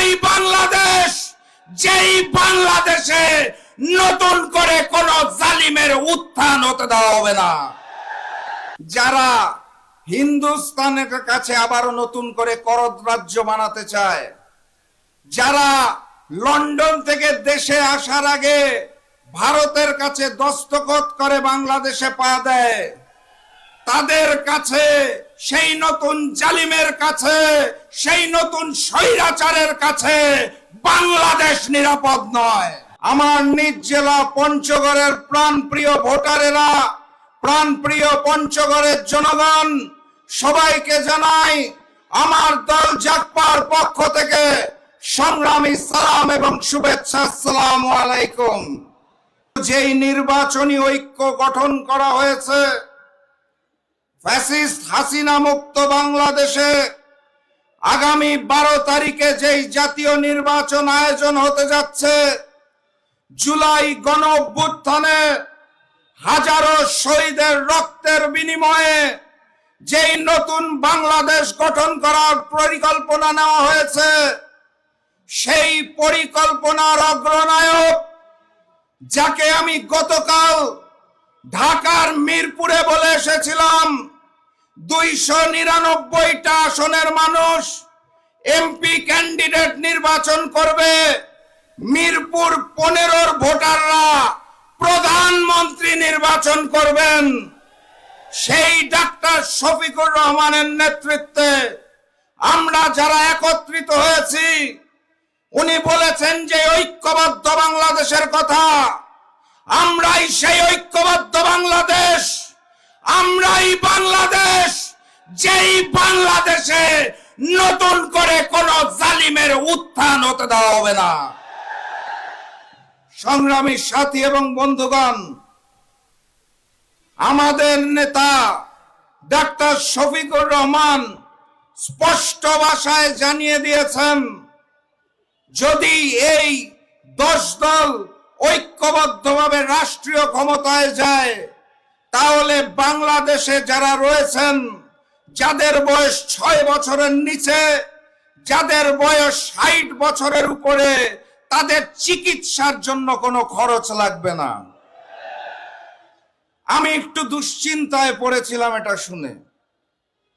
এই বাংলাদেশ, যেই বাংলাদেশে নতুন করে কোন জালিমের উত্থান হতে দেওয়া হবে না। যারা হিন্দুস্তানের কাছে আবারও নতুন করে করদ রাজ্য বানাতে চায়, যারা লন্ডন থেকে দেশে আসার আগে ভারতের কাছে দস্তখত করে বাংলাদেশে পা দেয়, তাদের কাছে, সেই নতুন জালিমের কাছে, সেই নতুন স্বৈরাচারের কাছে বাংলাদেশ নিরাপদ নয়। আমার নিজ জেলা পঞ্চগড়ের প্রাণপ্রিয় ভোটারেরা, প্রাণপ্রিয় পঞ্চগড়ের জনগণ, সবাইকে জানাই আমার দল জাগপার পক্ষ থেকে সংগ্রামী সালাম এবং শুভেচ্ছা। আসসালামু আলাইকুম। যেই নির্বাচনী ঐক্য গঠন করা হয়েছে, ফ্যাসিস্ট হাসিনা মুক্ত বাংলাদেশে আগামী 12 তারিখে যেই জাতীয় নির্বাচন আয়োজন হতে যাচ্ছে, জুলাই গণ অভ্যুত্থানে হাজারো শহীদের রক্তের বিনিময়ে যেই নতুন বাংলাদেশ গঠন করার পরিকল্পনা নেওয়া হয়েছে, সেই পরিকল্পনার অগ্রনায়ক, যাকে আমি গতকাল ঢাকার মিরপুরে বলে এসেছিলাম, 299টা আসনের মানুষ এমপি ক্যান্ডিডেট নির্বাচন করবে, মিরপুর 15-র ভোটাররা প্রধানমন্ত্রী নির্বাচন করবেন, সেই ডাক্তার শফিকুর রহমানের নেতৃত্বে আমরা যারা একত্রিত হয়েছি, উনি বলেছেন যে ঐক্যবদ্ধ বাংলাদেশের কথা। আমরাই সেই ঐক্যবদ্ধ বাংলাদেশ, আমরাই বাংলাদেশ, যেই বাংলাদেশে নতুন করে কোন জালিমের উত্থান হতে দেওয়া হবে না। সংগ্রামী সাথী এবং বন্ধুগণ, আমাদের নেতা ডাক্তার শফিকুর রহমান স্পষ্ট ভাষায় জানিয়ে দিয়েছেন, যদি এই 10 দল ঐক্যবদ্ধভাবে রাষ্ট্রীয় ক্ষমতায় যায়, তাহলে বাংলাদেশে যারা রয়েছেন, যাদের বয়স 6 বছরের নিচে, যাদের বয়স 60 বছরের উপরে, তাদের চিকিৎসার জন্য কোনো খরচ লাগবে না। আমি একটু দুশ্চিন্তায় পড়েছিলাম এটা শুনে,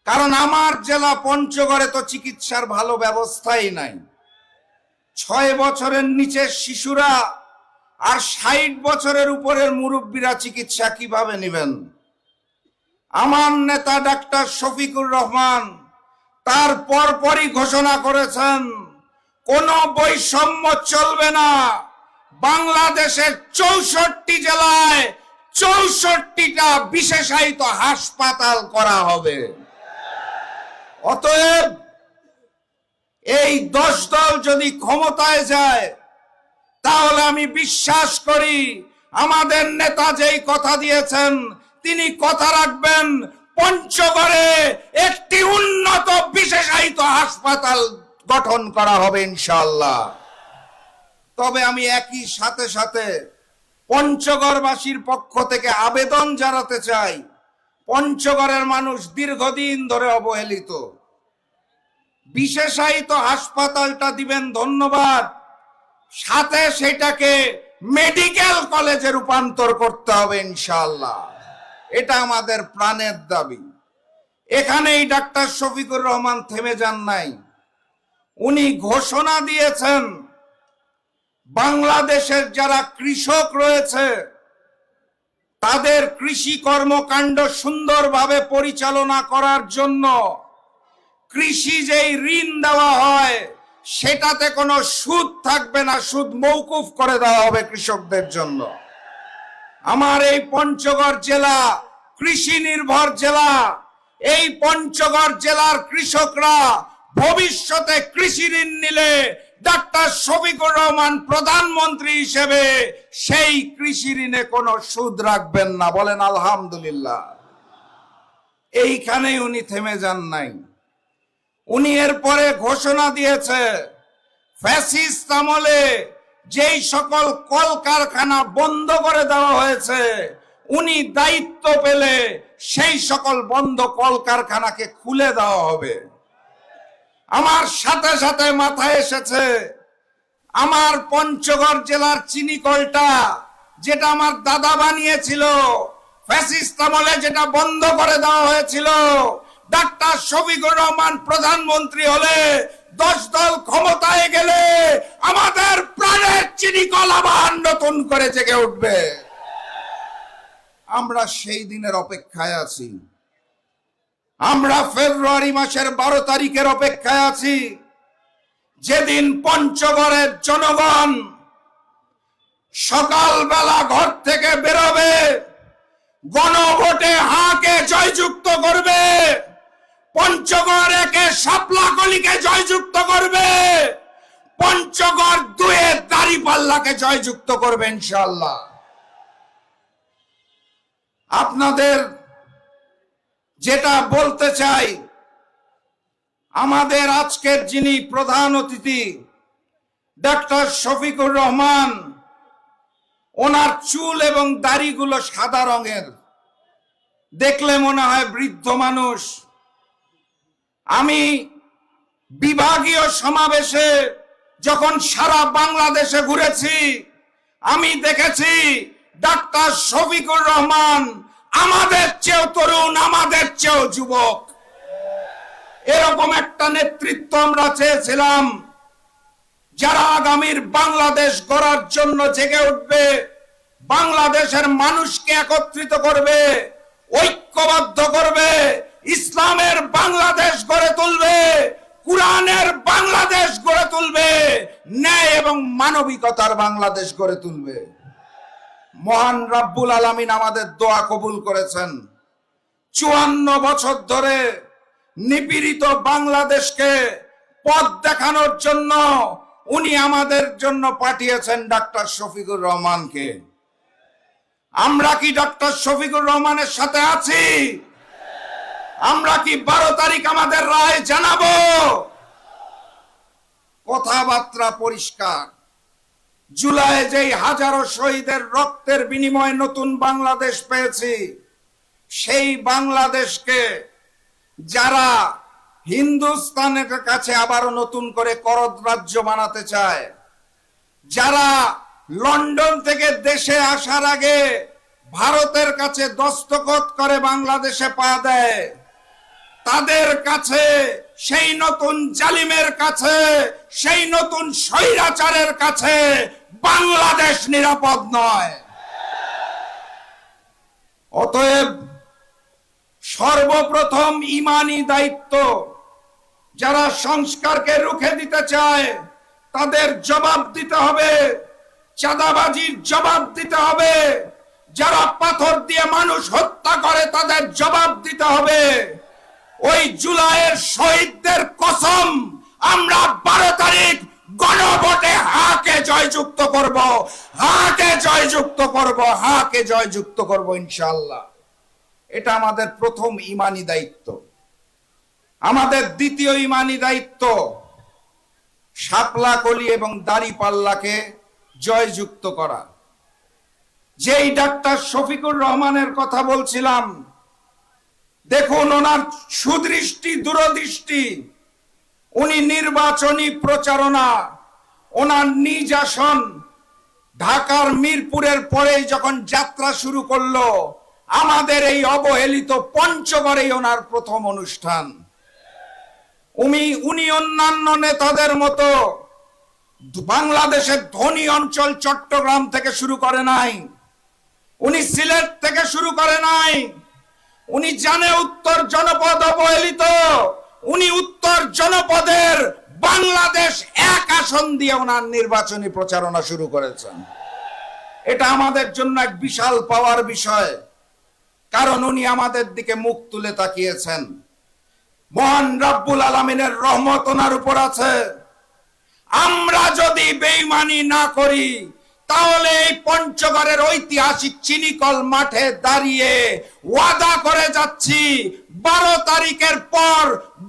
কারণ আমার জেলা পঞ্চগড়ে তো চিকিৎসার ভালো ব্যবস্থাই নাই। 6 বছরের নিচের শিশুরা আর 60 বছরের উপরের মুরব্বীরা চিকিৎসা কিভাবে নেবেন? আমার নেতা ডাক্তার শফিকুর রহমান তার পরপরই ঘোষণা করেছেন, কোনো বৈষম্য চলবে না। বাংলাদেশের 64 জেলায় 64টা বিশেষায়িত হাসপাতাল করা হবে। অতএব এই 10 দল যদি ক্ষমতায় যায়, তাহলে আমি বিশ্বাস করি আমাদের নেতা যেই কথা দিয়েছেন তিনি কথা রাখবেন। পঞ্চগড়ে একটি উন্নত বিশেষায়িত হাসপাতাল গঠন করা হবে ইনশাআল্লাহ। তবে আমি একই সাথে সাথে পঞ্চগড়বাসীর পক্ষ থেকে আবেদন জানাতে চাই, পঞ্চগড়ের মানুষ দীর্ঘদিন ধরে অবহেলিত। বিশেষায়িত হাসপাতালটা দিবেন ধন্যবাদ, সাথে সেটাকে মেডিকেল কলেজে রূপান্তর করতে হবে ইনশাআল্লাহ। এটা আমাদের প্রাণের দাবি। এখানেই ডাক্তার শফিকুর রহমান থেমে যান নাই, উনি ঘোষণা দিয়েছেন বাংলাদেশের যারা কৃষক রয়েছে, তাদের কৃষি কর্মকাণ্ড সুন্দরভাবে পরিচালনা করার জন্য কৃষি যেই ঋণ দেওয়া হয়, সেটাতে কোনো সুদ থাকবে না, সুদ মওকুফ করে দেওয়া হবে কৃষকদের জন্য। আমার এই পঞ্চগড় জেলা কৃষি নির্ভর জেলা, এই পঞ্চগড় জেলার কৃষকরা ভবিষ্যতে কৃষি ঋণ নিলে ডাক্তার শফিকুর রহমান প্রধানমন্ত্রী হিসেবে সেই কৃষি ঋণে কোনো সুদ রাখবেন না। বলেন আলহামদুলিল্লাহ। এইখানেই উনি থেমে যান নাই, উনি এরপরে ঘোষণা দিয়েছে ফ্যাসিস্ট আমলে যেই সকল কলকারখানা বন্ধ করে দেওয়া হয়েছে, উনি দায়িত্ব পেলে সেই সকল বন্ধ কলকারখানাকে খুলে দেওয়া হবে। আমার সাথে সাথে মাথায় এসেছে আমার পঞ্চগড় জেলার চিনিকলটা, যেটা আমার দাদা বানিয়েছিল, ফ্যাসিস্ট আমলে যেটা বন্ধ করে দেওয়া হয়েছিল। ডাক্তার শফিকুর রহমান প্রধানমন্ত্রী হলে, 10 দল ক্ষমতায় গেলে আমাদের প্রাণের চিনিকল আবার নতুন করে জেগে উঠবে। আমরা সেই দিনের অপেক্ষায় আছি। আমরা ফেব্রুয়ারি মাসের 12 তারিখের অপেক্ষায় আছি, যেদিন পঞ্চগড়ের জনগণ সকালবেলা ঘর থেকে বেরোবে, গণভোটে হাকে জয়যুক্ত করবে, পঞ্চগড় একে শাপলাকলিকে জয়যুক্ত করবে, পঞ্চগড় 2 দাঁড়িপাল্লাকে জয়যুক্ত করবে ইনশাআল্লাহ। আপনাদের যেটা বলতে চাই, আমাদের আজকের যিনি প্রধান অতিথি ডাক্তার শফিকুর রহমান, ওনার চুল এবং দাড়িগুলো সাদা রঙের, দেখলে মনে হয় বৃদ্ধ মানুষ। আমি বিভাগীয় সমাবেশে যখন সারা বাংলাদেশে ঘুরেছি, আমি দেখেছি ডাক্তার শফিকুর রহমান আমাদের চেয়েও তরুণ, আমাদের চেয়েও যুবক। এরকম একটা নেতৃত্ব আমরা চেয়েছিলাম, যারা আগামীর বাংলাদেশ গড়ার জন্য জেগে উঠবে, বাংলাদেশের মানুষকে একত্রিত করবে, ঐক্যবদ্ধ করবে, ইসলামের বাংলাদেশ গড়ে তুলবে, কুরআনের বাংলাদেশ গড়ে তুলবে, ন্যায় এবং মানবিকতার বাংলাদেশ গড়ে তুলবে। মহান রব্বুল আলামিন আমাদের দোয়া কবুল করেছেন। 54 বছর ধরে নিপীড়িত বাংলাদেশকে পথ দেখানোর জন্য উনি আমাদের জন্য পাঠিয়েছেন ডাক্তার শফিকুর রহমানকে। আমরা কি ডাক্তার শফিকুর রহমানের সাথে আছি? আমরা কি 12 তারিখ আমাদের রায় জানাবো? কথাবার্তা পরিষ্কার। জুলাই যেই হাজারো শহীদের রক্তের বিনিময়ে নতুন বাংলাদেশ পেয়েছি, সেই বাংলাদেশকে যারা হিন্দুস্তানের কাছে আবারও নতুন করে করদ রাজ্য বানাতে চায়, যারা লন্ডন থেকে দেশে আসার আগে ভারতের কাছে দস্তখত করে বাংলাদেশে পা দেয়, তাদের কাছে, সেই নতুন জালিমের কাছে, সেই নতুন স্বৈরাচারের কাছে বাংলাদেশ নিরাপদ নয়। অতএব সর্বপ্রথম ইমানি দায়িত্ব, যারা সংস্কারকে রুখে দিতে চায় তাদের জবাব দিতে হবে, চাঁদাবাজির জবাব দিতে হবে, যারা পাথর দিয়ে মানুষ হত্যা করে তাদের জবাব দিতে হবে। ওই জুলাইয়ের শহীদদের কসম আমরা 12 তারিখ গণভোটে হাকে জয়যুক্ত করব, হাকে জয়যুক্ত করব, হাকে জয়যুক্ত করব ইনশাআল্লাহ। এটা আমাদের প্রথম ইমানি দায়িত্ব। আমাদের দ্বিতীয় ইমানি দায়িত্ব শাপলাকলি এবং দাঁড়িপাল্লাকে জয়যুক্ত করা। যেই ডাক্তার শফিকুর রহমানের কথা বলছিলাম, দেখুন ওনার সুদৃষ্টি দূরদৃষ্টি, উনি নির্বাচনী প্রচারণা, ওনার নিজ আসন ঢাকার মিরপুরের পরে যখন যাত্রা শুরু করলো, আমাদের এই অবহেলিত পঞ্চগড়েই ওনার প্রথম অনুষ্ঠান। উনি অন্যান্য নেতাদের মতো বাংলাদেশের ধনী অঞ্চল চট্টগ্রাম থেকে শুরু করে নাই, উনি সিলেট থেকে শুরু করে নাই। উনি জানে উত্তর জনপদ অবহেলিত, উনি উত্তর জনপদের বাংলাদেশ 1 আসন দিয়ে ওনার নির্বাচনী প্রচারণা শুরু করেছেন। এটা আমাদের জন্য এক বিশাল পাওয়ার বিষয়, কারণ উনি আমাদের দিকে মুখ তুলে তাকিয়েছেন। মহান রব্বুল আলামিনের রহমত ওনার উপর আছে। আমরা যদি বেঈমানি না করি, তাহলে এই পঞ্চগড়ের ঐতিহাসিক চিনিকল মাঠে দাঁড়িয়ে ওয়াদা করে যাচ্ছি, 12 তারিখের পর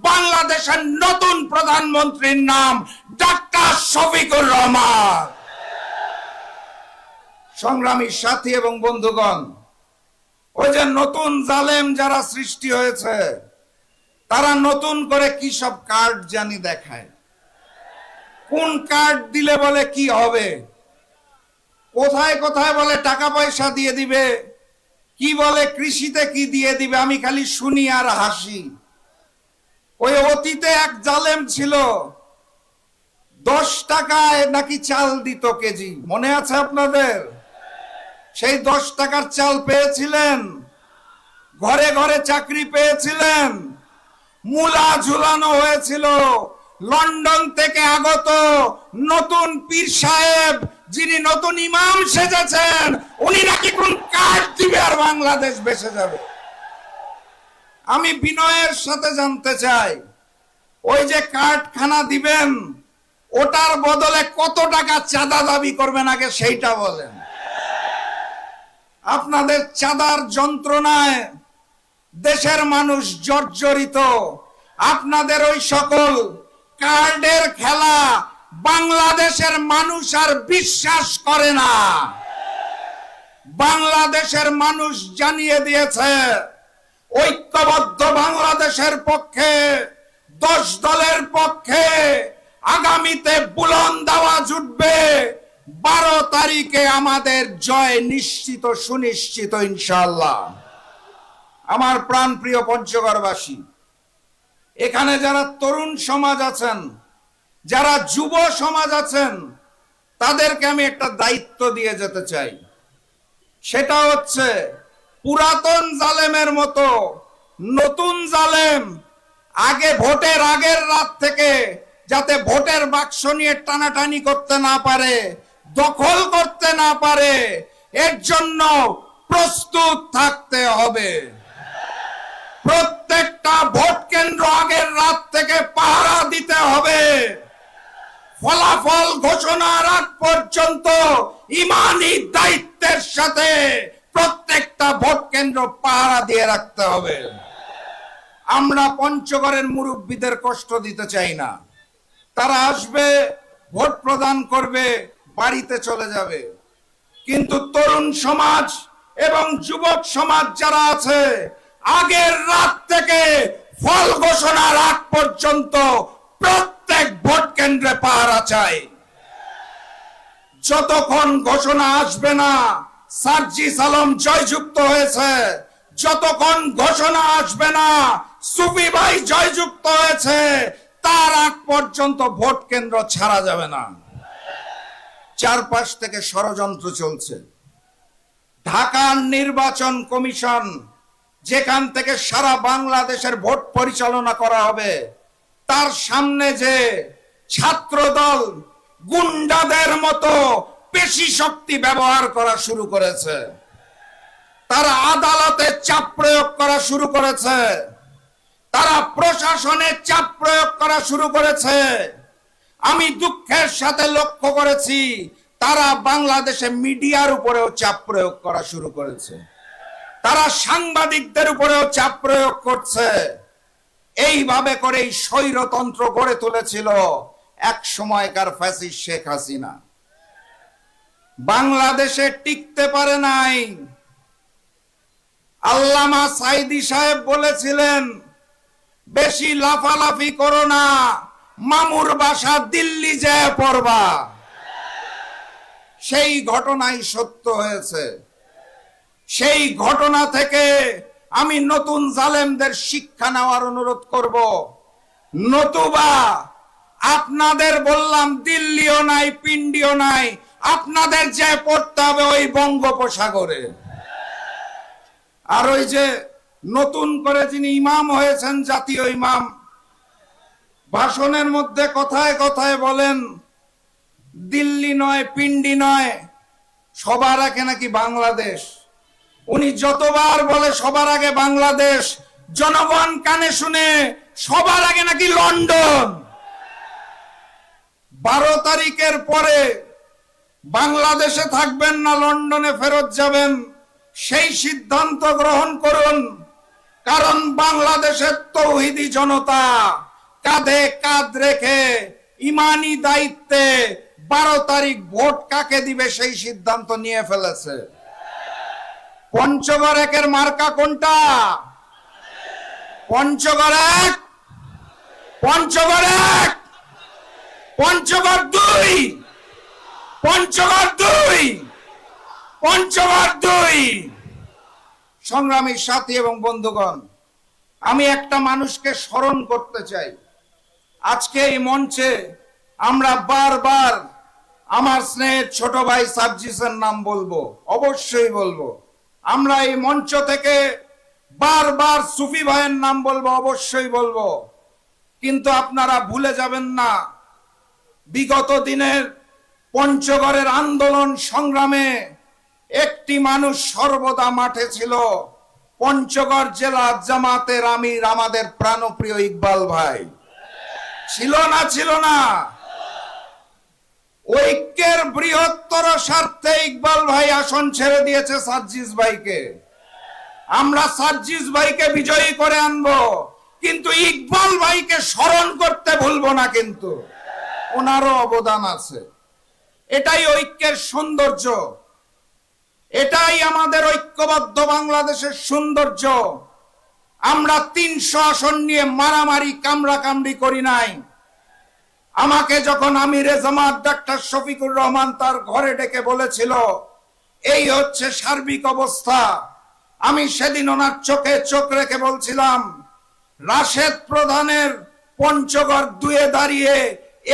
বাংলাদেশের নতুন প্রধানমন্ত্রীর নাম ডাক্তার শফিকুর রহমান। সংগ্রামী সাথী এবং বন্ধুগণ, ওই যে নতুন জালেম যারা সৃষ্টি হয়েছে, তারা নতুন করে কি সব কার্ড জানি দেখায়। কোন কার্ড দিলে বলে কি হবে, কোথায় কোথায় বলে টাকা পয়সা দিয়ে দিবে, কি বলে কৃষিতে কি দিয়ে দিবে, আমি খালি শুনি আর হাসি। ওই অতীতে এক জালেম ছিল, 10 টাকায় নাকি চাল দিত কেজি, মনে আছে আপনাদের? সেই 10 টাকার চাল পেয়েছিলেন, ঘরে ঘরে চাকরি পেয়েছিলেন, মুলা ঝুলানো হয়েছিল। লন্ডন থেকে আগত নতুন পীর সাহেব, যিনি নতুন ইমাম সেজেছেন, উনি নাকি কোন কার্ড দিবে আর বাংলাদেশ বেঁচে যাবে। আমি বিনয়ের সাথে জানতে চাই, ওই যে কার্ডখানা দিবেন, ওটার বদলে কত টাকা চাঁদা দাবি করবেন আগে সেইটা বলেন। আপনাদের চাঁদার যন্ত্রণায় দেশের মানুষ জর্জরিত। আপনাদের ওই সকল কার্ডের খেলা বাংলাদেশের মানুষ আর বিশ্বাস করে না। বাংলাদেশের মানুষ জানিয়ে দিয়েছে, ঐক্যবদ্ধ বাংলাদেশের পক্ষে 10 দলের পক্ষে আগামীতে বুলন্দ আওয়াজ উঠবে। 12 তারিখে আমাদের জয় নিশ্চিত, সুনিশ্চিত ইনশাআল্লাহ। আমার প্রাণপ্রিয় পঞ্চগড়বাসী, এখানে যারা তরুণ সমাজ আছেন, যারা যুব সমাজ আছেন, তাদেরকে আমি একটা দায়িত্ব দিয়ে যেতে চাই। সেটা হচ্ছে, পুরাতন জালেমের মতো নতুন জালেম আগে ভোটের আগের রাত থেকে যাতে ভোটের বাক্স নিয়ে টানাটানি করতে না পারে, দখল করতে না পারে, এর জন্য প্রস্তুত থাকতে হবে। প্রত্যেকটা ভোট কেন্দ্র আগের রাত থেকে পাহারা দিতে হবে। ফলাফল ঘোষণার আগ পর্যন্ত ইমানি দায়িত্বের সাথে প্রত্যেকটা ভোট কেন্দ্র পাহারা দিয়ে রাখতে হবে। আমরা পঞ্চগড়ের মুরব্বীদের কষ্ট দিতে চাই না। তারা আসবে, ভোট প্রদান করবে, বাড়িতে চলে যাবে। কিন্তু তরুণ সমাজ এবং যুবক সমাজ যারা আছে, আগের রাত থেকে ফল ঘোষণার আগ পর্যন্ত প্রত্যেক ভোট কেন্দ্রে পাহারা চাই। যতক্ষণ ঘোষণা আসবে না সার্জিস আলম জয়যুক্ত হয়েছে, যতক্ষণ ঘোষণা আসবে না সুফি ভাই জয়যুক্ত হয়েছে, তার আগ পর্যন্ত ভোট কেন্দ্র ছাড়া যাবে না। চারপাশ থেকে ষড়যন্ত্র চলছে। ঢাকার নির্বাচন কমিশন, যেখান থেকে সারা বাংলাদেশের ভোট পরিচালনা করা হবে, তার সামনে যে ছাত্রদল গুন্ডাদের মতো পেশি শক্তি ব্যবহার করা শুরু করেছে, তারা আদালতে চাপ প্রয়োগ করা শুরু করেছে, তারা প্রশাসনে চাপ প্রয়োগ করা শুরু করেছে। আমি দুঃখের সাথে লক্ষ্য করেছি, তারা বাংলাদেশে মিডিয়ার উপরেও চাপ প্রয়োগ করা শুরু করেছে, তারা সাংবাদিকদের উপরেও চাপ প্রয়োগ করছে। এইভাবে করেই স্বৈরতন্ত্র গড়ে তুলেছিল এক সময়কার ফ্যাসিস্ট শেখ হাসিনা। বাংলাদেশে টিকতে পারে নাই। আল্লামা সাইদি সাহেব বলেছিলেন, বেশি লাফালাফি করো না, মামুর বাসা দিল্লি যায় পড়বা। সেই ঘটনাই সত্য হয়েছে। সেই ঘটনা থেকে আমি নতুন জালেমদের শিক্ষা নেওয়ার অনুরোধ করব। নতুবা আপনাদের বললাম, দিল্লিও নাই, পিন্ডিও নাই, আপনাদের যে পড়তে হবে ওই বঙ্গোপসাগরে। আর ওই যে নতুন করে যিনি ইমাম হয়েছেন, জাতীয় ইমাম, ভাষণের মধ্যে কথায় কথায় বলেন দিল্লি নয়, পিন্ডি নয়, সবার আগে নাকি বাংলাদেশ। উনি যতবার বলে সবার আগে বাংলাদেশ, জনগণ কানে শুনে সবার আগে নাকি লন্ডন। 12 তারিখের পরে বাংলাদেশে থাকবেন না লন্ডনে ফেরত যাবেন, সেই সিদ্ধান্ত গ্রহণ করুন। কারণ বাংলাদেশের তৌহিদি জনতা কাঁধে কাঁধ রেখে ইমানি দায়িত্বে 12 তারিখ ভোট কাকে দিবে সেই সিদ্ধান্ত নিয়ে ফেলেছে। পঞ্চগড় একের মার্কা কোনটা? পঞ্চগড় এক। পঞ্চগড় এক, পঞ্চগড় দুই, পঞ্চগড় দুই, পঞ্চগড় দুই। সংগ্রামী সাথী এবং বন্ধুগণ, আমি একটা মানুষকে স্মরণ করতে চাই। আজকে এই মঞ্চে আমরা বারবার আমার স্নেহের ছোট ভাই সার্জিসের নাম বলবো, অবশ্যই বলবো। আমরা এই মঞ্চ থেকে বারবার সুফি ভাইয়ের নাম বলবো, অবশ্যই বলবো। কিন্তু আপনারা ভুলে যাবেন না, বিগত দিনের পঞ্চগড়ের আন্দোলন সংগ্রামে একটি মানুষ সর্বদা মাঠে ছিল, পঞ্চগড় জেলা জামাতের আমির আমাদের প্রাণপ্রিয় ইকবাল ভাই। ছিল না? ছিল না? ঐক্যের বৃহত্তর স্বার্থে ইকবাল ভাই আসন ছেড়ে দিয়েছে সার্জিস ভাইকে। আমরা সার্জিস ভাইকে বিজয়ী করে আনবো, কিন্তু ইকবাল ভাইকে স্মরণ করতে ভুলবো না। কিন্তু ওনারও অবদান আছে। এটাই ঐক্যের সৌন্দর্য, এটাই আমাদের ঐক্যবদ্ধ বাংলাদেশের সৌন্দর্য। আমরা 300 আসন নিয়ে মারামারি কামড়াকামড়ি করি নাই। আমাকে যখন আমিরে জামাত ডাক্তার শফিকুর রহমান তার ঘরে ডেকে বলেছিল এই হচ্ছে সার্বিক অবস্থা, আমি সেদিন ওনার চোখে চোখ রেখে বলছিলাম, রাশেদ প্রধানের পঞ্চগড় দুয়ে দাঁড়িয়ে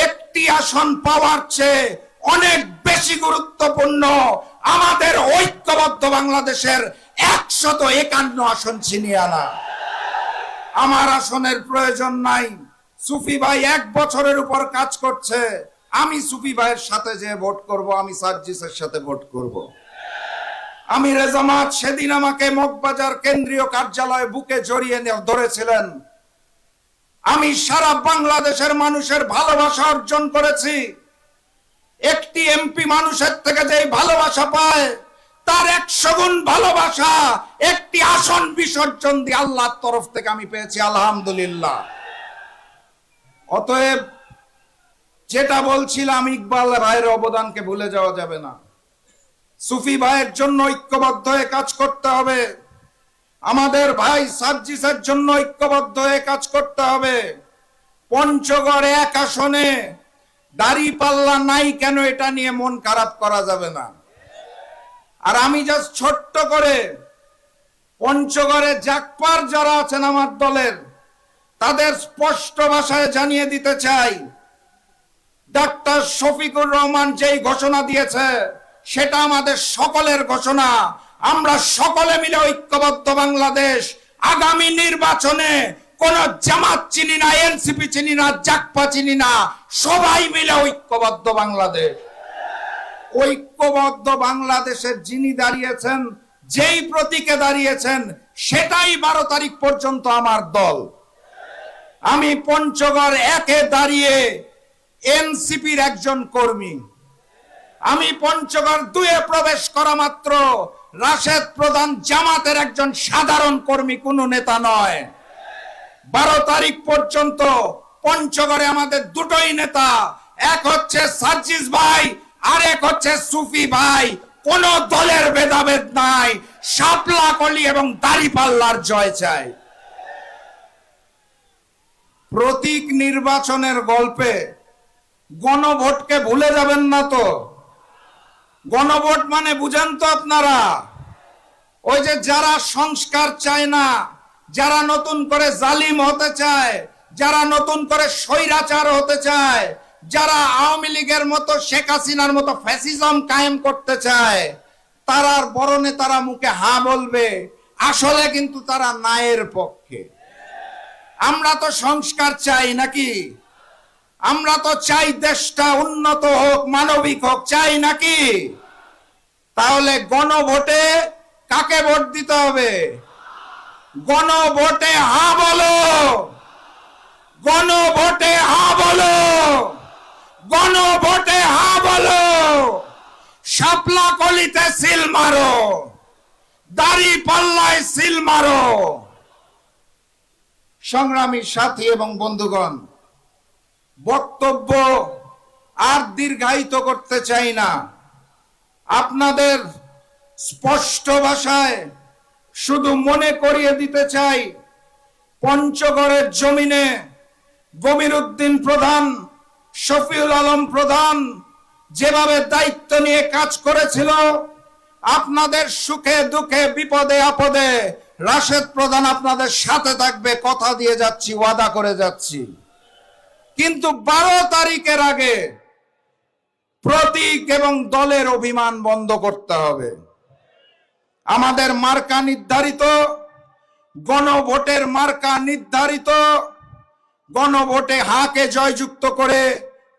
একটি আসন পাওয়ার চেয়ে অনেক বেশি গুরুত্বপূর্ণ আমাদের ঐক্যবদ্ধ বাংলাদেশের 151 আসন ছিনিয়ে আনা। আমার আসনের প্রয়োজন নাই। সুফি ভাই 1 বছরের উপর কাজ করছে, আমি সুফি ভাইয়ের সাথে যে ভোট করব, আমি সার্জিসের সাথে ভোট করব। আমিরে জামাত সেদিন আমাকে মগবাজার কেন্দ্রীয় কার্যালয়ে বুকে জড়িয়ে ধরেছিলেন। আমি সারা বাংলাদেশের মানুষের ভালোবাসা অর্জন করেছি। একটি এমপি মানুষের থেকে যে ভালোবাসা পায়, তার 100 গুণ ভালোবাসা একটি আসন বিসর্জন দিয়ে আল্লাহর তরফ থেকে আমি পেয়েছি, আলহামদুলিল্লাহ। অতএব যেটা বলছিলাম, ইকবাল ভাইয়ের অবদানকে ভুলে যাওয়া যাবে না। সুফি ভাইয়ের জন্য ঐক্যবদ্ধ হয়ে কাজ করতে হবে, আমাদের ভাই সার্জিসের জন্য ঐক্যবদ্ধ হয়ে কাজ করতে হবে। পঞ্চগড় 1 আসনে দাঁড়িপাল্লা নাই কেন, এটা নিয়ে মন খারাপ করা যাবে না। আর আমি জাস্ট ছোট্ট করে পঞ্চগড়ে জাকপার যারা আছেন আমার দলের, তাদের স্পষ্ট ভাষায় জানিয়ে দিতে চাই, ডাক্তার শফিকুর রহমান যেই ঘোষণা দিয়েছে সেটা আমাদের সকলের ঘোষণা। আমরা সকলে মিলে ঐক্যবদ্ধ বাংলাদেশ, আগামী নির্বাচনে কোন জামাত চিনি না, এনসিপি চিনি না, জাকপা চিনি না, সবাই মিলে ঐক্যবদ্ধ বাংলাদেশ। ঐক্যবদ্ধ বাংলাদেশের যিনি দাঁড়িয়েছেন, যেই প্রতীকে দাঁড়িয়েছেন, সেটাই 12 তারিখ পর্যন্ত আমার দল। আমি পঞ্চগড় 1-এ দাঁড়িয়ে এনসিপির একজন কর্মী। আমি পঞ্চগড় 2-এ প্রবেশ করা মাত্র রাশেদ প্রধান জামাতের একজন সাধারণ কর্মী, কোনো নেতা নয়। 12 তারিখ পর্যন্ত পঞ্চগড়ে আমাদের দুটোই নেতা, এক হচ্ছে সার্জিস ভাই, আর এক হচ্ছে সুফি ভাই। কোন দলের ভেদাভেদ নাই, শাপলা কলি এবং দাঁড়িপাল্লার জয় চাই। প্রতীক নির্বাচনের গল্পে গণভোটকে ভুলে যাবেন না তো। গণভোট মানে বুঝেন তো আপনারা? ওই যে যারা সংস্কার চায় না, যারা নতুন করে জালিম হতে চায়, যারা নতুন করে স্বৈরাচার হতে চায়, যারা আওয়ামী লীগের মতো, শেখ হাসিনার মতো ফ্যাসিজম কায়েম করতে চায়, তারার বড় নেতারা মুখে হ্যাঁ বলবে, আসলে কিন্তু তারা নায়ের পক্ষে। আমরা তো সংস্কার চাই নাকি? আমরা তো চাই দেশটা উন্নত হোক, মানবিক হোক, চাই নাকি? তাহলে গণভোটে কাকে ভোট দিতে হবে? গণভোটে হ্যাঁ বলো, গণভোটে হ্যাঁ বলো, গণভোটে হ্যাঁ বলো। শাপলা কলিতে সিল মারো, দাঁড়িপাল্লায় সিল মারো। সংগ্রামী সাথী এবং বন্ধুগণ, বক্তব্য আর দীর্ঘায়িত করতে চাই না। আপনাদের স্পষ্ট ভাষায় শুধু মনে করিয়ে দিতে চাই, পঞ্চগড়ের জমিনে জমির উদ্দিন প্রধান, শফিউল আলম প্রধান যেভাবে দায়িত্ব নিয়ে কাজ করেছিল, আপনাদের সুখে দুঃখে বিপদে আপদে রাশেদ প্রধান আপনাদের সাথে থাকবে, কথা দিয়ে যাচ্ছি, ওয়াদা করে যাচ্ছি। কিন্তু 12 তারিখের আগে প্রতীক এবং দলের অভিমান বন্ধ করতে হবে। আমাদের মার্কা নির্ধারিত, গণভোটের মার্কা নির্ধারিত। গণভোটে হাকে জয়যুক্ত করে,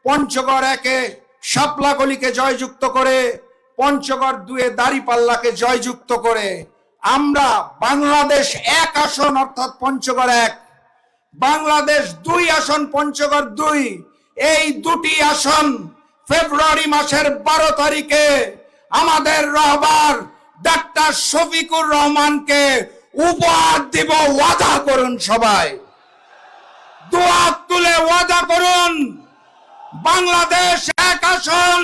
পঞ্চগড় 1-এ শাপলাকলিকে জয়যুক্ত করে, পঞ্চগড় 2-এ দাঁড়িপাল্লাকে জয়যুক্ত করে আমরা বাংলাদেশ 1 আসন অর্থাৎ পঞ্চগড় 1, বাংলাদেশ 2 আসন পঞ্চগড় 2, এই দুটি আসন ফেব্রুয়ারি মাসের 12 তারিখে আমাদের রহবার ডাক্তার শফিকুর রহমানকে উপহার দিব। ওয়াদা করুন, সবাই দুহাত তুলে ওয়াদা করুন। বাংলাদেশ 1 আসন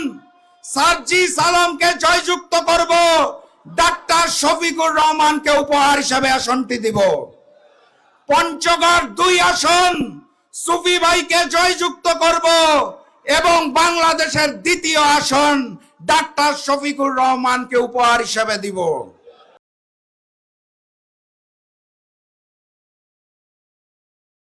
সার্জিস আলমকে জয়যুক্ত করব, ডাক্তার শফিকুর রহমানকে উপহার হিসাবে আসনটি দিব। পঞ্চগড় 2 আসন সুফি ভাইকে জয়যুক্ত করব এবং বাংলাদেশের 2য় আসন ডাক্তার শফিকুর রহমানকে উপহার হিসাবে দিব।